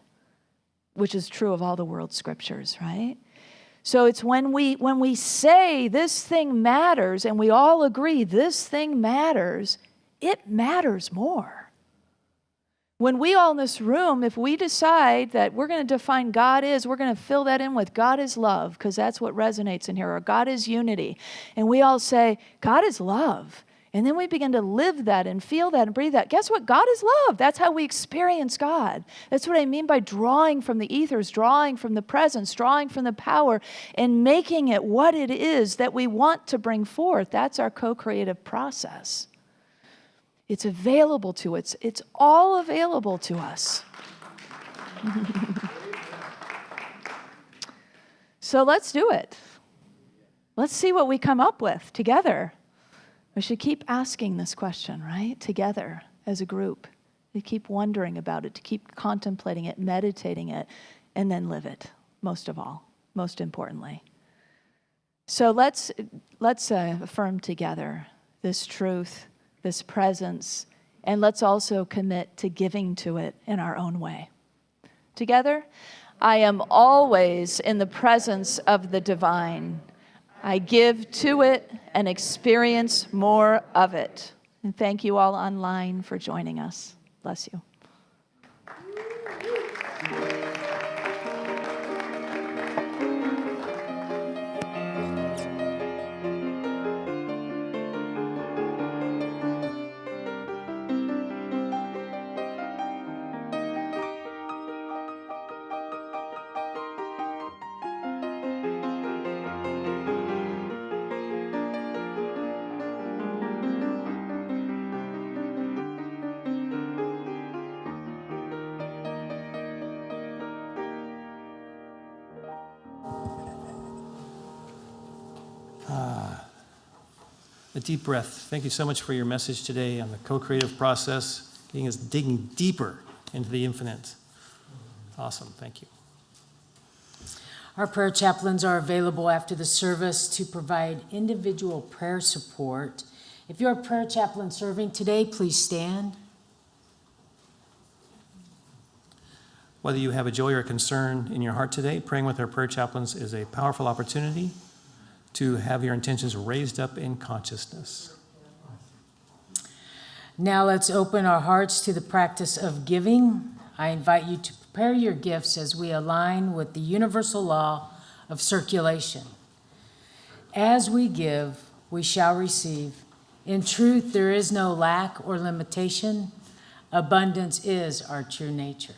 which is true of all the world's scriptures, right? So it's when we say this thing matters and we all agree this thing matters, it matters more. When we all in this room, if we decide that we're going to define God is, we're going to fill that in with God is love, because that's what resonates in here, or God is unity. And we all say, God is love. And then we begin to live that and feel that and breathe that. Guess what? God is love. That's how we experience God. That's what I mean by drawing from the ethers, drawing from the presence, drawing from the power, and making it what it is that we want to bring forth. That's our co-creative process. It's available to us. It's all available to us. So let's do it. Let's see what we come up with together. We should keep asking this question, right? Together as a group. To keep wondering about it, to keep contemplating it, meditating it, and then live it, most of all, most importantly. So let's affirm together this truth, this presence, and let's also commit to giving to it in our own way. Together, I am always in the presence of the divine. I give to it and experience more of it. And thank you all online for joining us. Bless you. A deep breath. Thank you so much for your message today on the co-creative process, getting us digging deeper into the infinite. Awesome. Thank you. Our prayer chaplains are available after the service to provide individual prayer support. If you're a prayer chaplain serving today, please stand. Whether you have a joy or concern in your heart today, praying with our prayer chaplains is a powerful opportunity to have your intentions raised up in consciousness. Now let's open our hearts to the practice of giving. I invite you to prepare your gifts as we align with the universal law of circulation. As we give, we shall receive. In truth, there is no lack or limitation. Abundance is our true nature.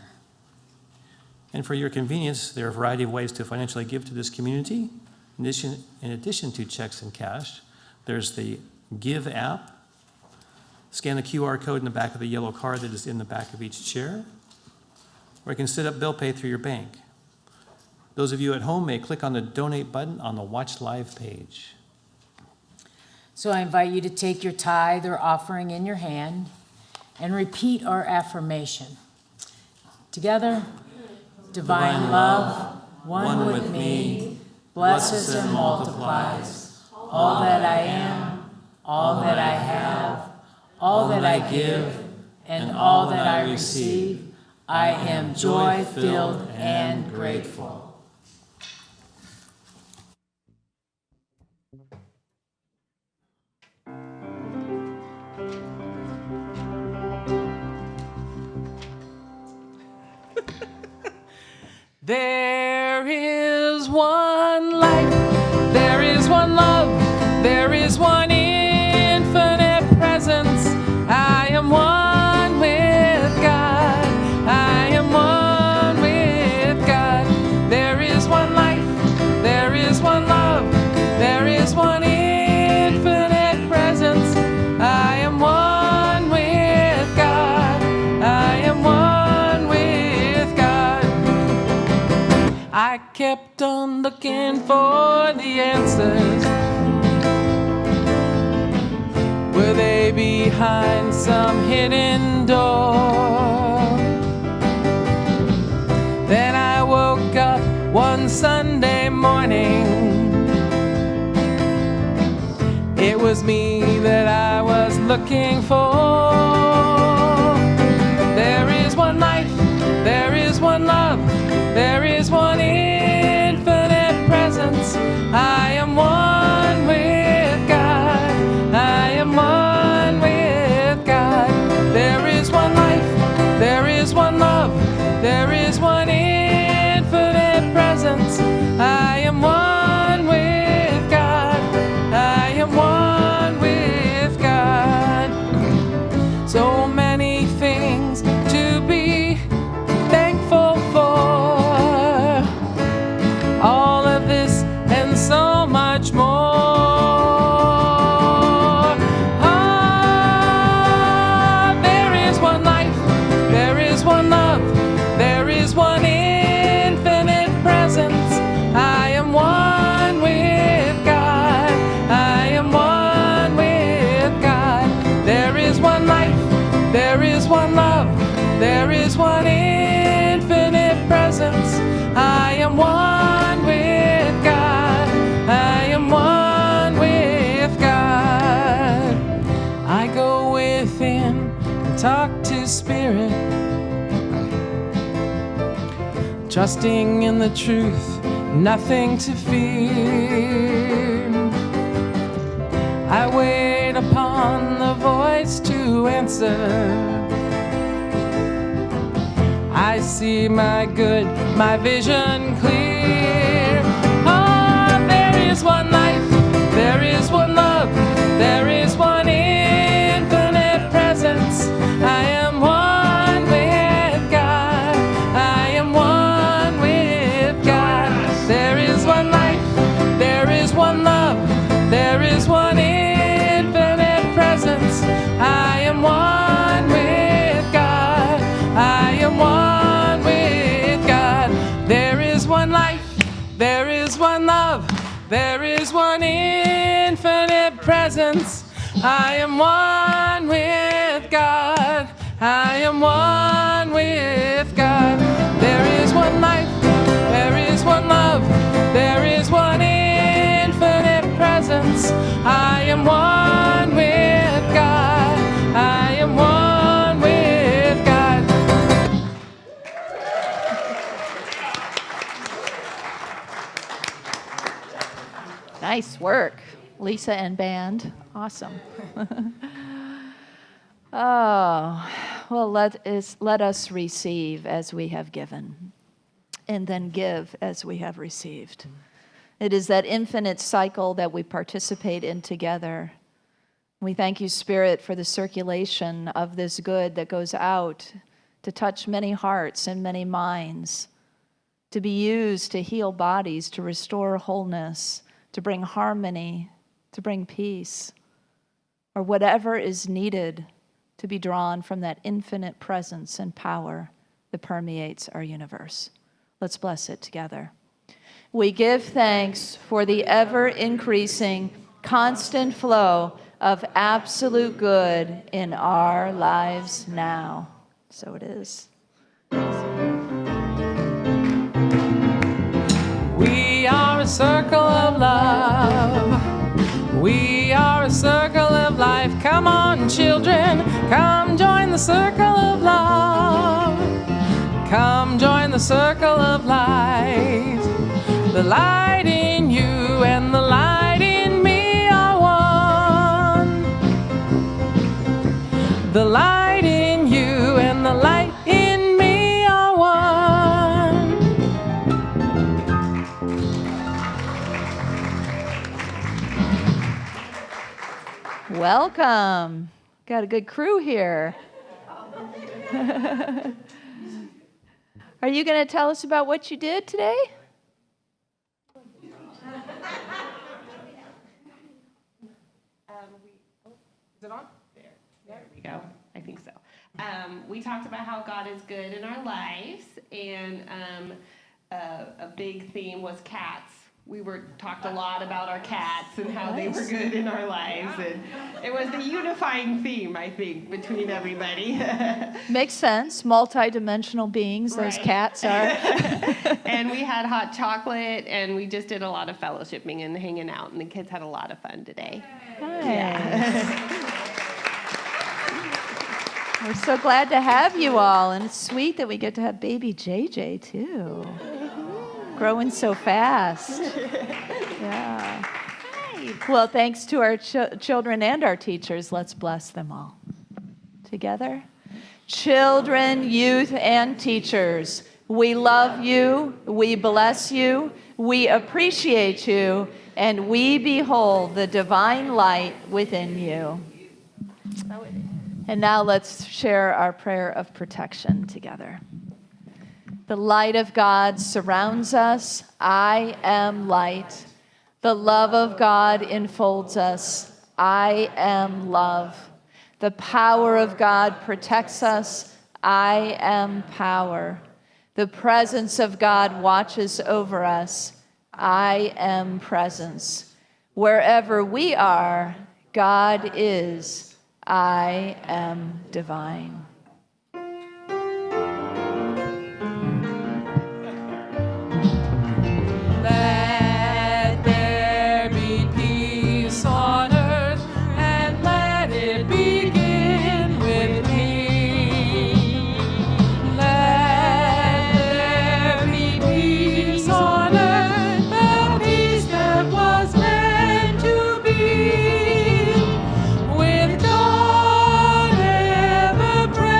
And for your convenience, there are a variety of ways to financially give to this community. In addition to checks and cash, there's the Give app. Scan the QR code in the back of the yellow card that is in the back of each chair. Or you can set up bill pay through your bank. Those of you at home may click on the donate button on the Watch Live page. So I invite you to take your tithe or offering in your hand and repeat our affirmation. Together, divine love, one with me, blesses and multiplies all that I am, all that I have, all that I give, and all that I receive. I am joy-filled and grateful. There is one life, there is one love, there is one infinite presence. I am one with God, I am one with God. There is one life, there is one love, there is one infinite presence. I am one with God, I am one with God. I kept on looking for the answers. Were they behind some hidden door? Then I woke up one Sunday morning. It was me that I was looking for. There is one life, there is one love, there is one infinite presence. I am one with God, I am one with God. There is one life, there is one love, there is one infinite presence. I am one with God, I am one with God. So many things to be thankful for, all of this and so much more. Ah, there is one life, there is one love, there is one infinite presence. I am one with God, I am one with God. There is one life, there is one love, there is one infinite presence. I am one with God, I am one with God. I go within and talk to Spirit, trusting in the truth, nothing to fear. I wait upon the voice to answer. I see my good, my vision clear. Ah, there is one life, there is one love, there is one infinite presence. I am one with God, I am one with God. There is one life, there is one love, there is one infinite presence. I am one with God, I am one with God. There is one life, there is one love, there is one infinite presence. I am one with God, I am one with God. There is one life, there is one love, Nice work, Lisa and band. Awesome. Oh, well, let us receive as we have given, and then give as we have received. It is that infinite cycle that we participate in together. We thank you, Spirit, for the circulation of this good that goes out to touch many hearts and many minds, to be used to heal bodies, to restore wholeness, to bring harmony, to bring peace, or whatever is needed to be drawn from that infinite presence and power that permeates our universe. Let's bless it together. We give thanks for the ever-increasing, constant flow of absolute good in our lives now. So it is. We are a circle of love. We are a circle of life. Come on, children, come join the circle of love. Come join the circle of light. The light in you and the light in me are one. The light in you and the light in me are one. Welcome. Got a good crew here. Are you going to tell us about what you did today? Is it on? There we go. I think so. We talked about how God is good in our lives, and a big theme was cats. We talked a lot about our cats and how they were good in our lives, and it was the unifying theme, I think, between everybody. Makes sense. Multi-dimensional beings, those Right. cats are. And we had hot chocolate, and we just did a lot of fellowshipping and hanging out, and the kids had a lot of fun today. Nice. We're so glad to have you all, and it's sweet that we get to have baby JJ too. Growing so fast. Yeah. Well, thanks to our children and our teachers. Let's bless them all. Together. Children, youth, and teachers, we love you, we bless you, we appreciate you, and we behold the divine light within you. And now let's share our prayer of protection together. The light of God surrounds us. I am light. The love of God enfolds us. I am love. The power of God protects us. I am power. The presence of God watches over us. I am presence. Wherever we are, God is. I am divine. Let there be peace on earth, and let it begin with me. Let there be peace on earth, the peace that was meant to be, with God ever present.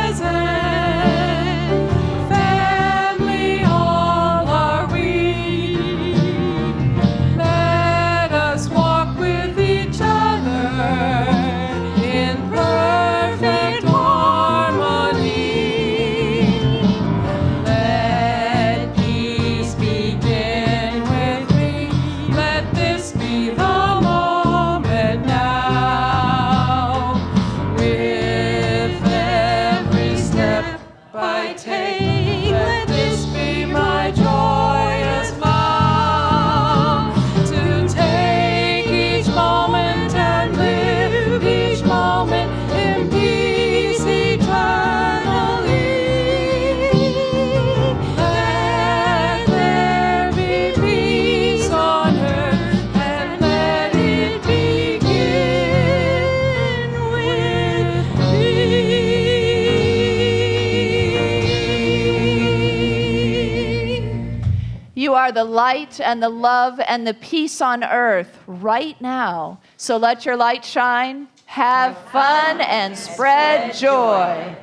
are the light and the love and the peace on earth right now. So let your light shine, have fun, and spread joy.